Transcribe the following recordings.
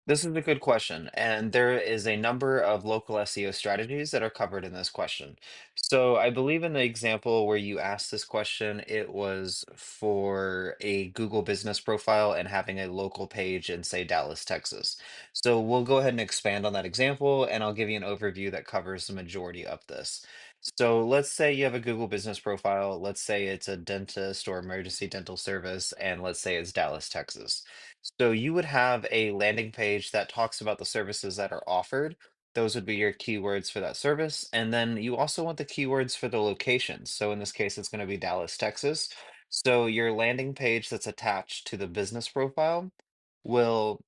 This is a good question, and there is a number of local SEO strategies that are covered in this question. So I believe in the example where you asked this question, it was for a Google business profile and having a local page in, say, Dallas, Texas. So we'll go ahead and expand on that example, and I'll give you an overview that covers the majority of this. So let's say you have a Google business profile. Let's say it's a dentist or emergency dental service, and let's say it's Dallas, Texas. So you would have a landing page that talks about the services that are offered. Those would be your keywords for that service. And then you also want the keywords for the locations. So in this case, it's going to be Dallas, Texas. So your landing page that's attached to the business profile will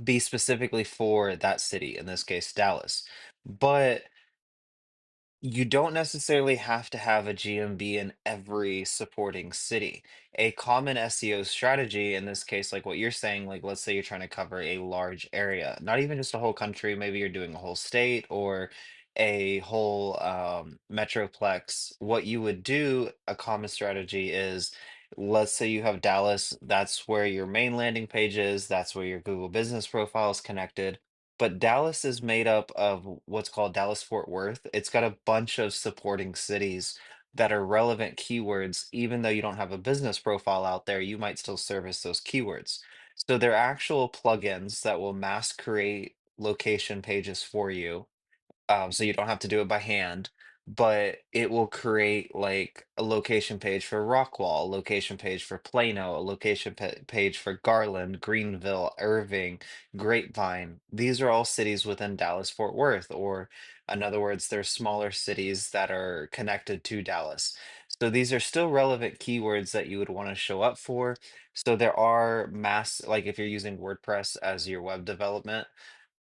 be specifically for that city, in this case, Dallas. But you don't necessarily have to have a GMB in every supporting city. A common SEO strategy, in this case, like what you're saying, like let's say you're trying to cover a large area, not even just a whole country, maybe you're doing a whole state or a whole metroplex. What you would do, a common strategy is, let's say you have Dallas, that's where your main landing page is, that's where your Google business profile is connected. But Dallas is made up of what's called Dallas Fort Worth. It's got a bunch of supporting cities that are relevant keywords. Even though you don't have a business profile out there, you might still service those keywords. So they're actual plugins that will mass create location pages for you, so you don't have to do it by hand, but it will create like a location page for Rockwall, a location page for Plano, a location page for Garland, Greenville, Irving, Grapevine. These are all cities within Dallas Fort Worth, or in other words, they're smaller cities that are connected to Dallas. So these are still relevant keywords that you would want to show up for. So there are like if you're using WordPress as your web development,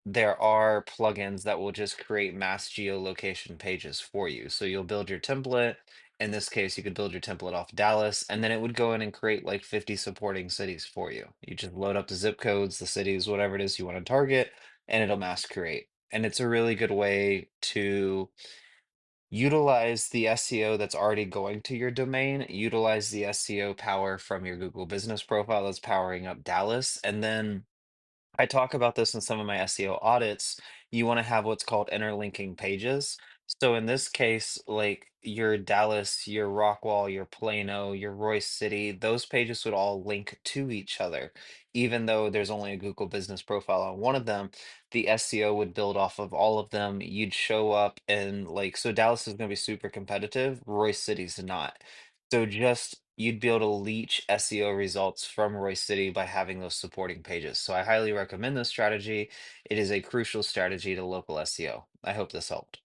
there are plugins that will just create mass geolocation pages for you. So you'll build your template. In this case, you could build your template off Dallas, and then it would go in and create like 50 supporting cities for you. You just load up the zip codes, the cities, whatever it is you want to target, and it'll mass create. And it's a really good way to utilize the SEO that's already going to your domain, utilize the SEO power from your Google business profile that's powering up Dallas, and then I talk about this in some of my SEO audits. You want to have what's called interlinking pages. So in this case, like your Dallas, your Rockwall, your Plano, your Royce City, those pages would all link to each other. Even though there's only a Google business profile on one of them, the SEO would build off of all of them. You'd show up and like, so Dallas is going to be super competitive, Royce City's not. So just you'd be able to leech SEO results from Roy City by having those supporting pages. So I highly recommend this strategy. It is a crucial strategy to local SEO. I hope this helped.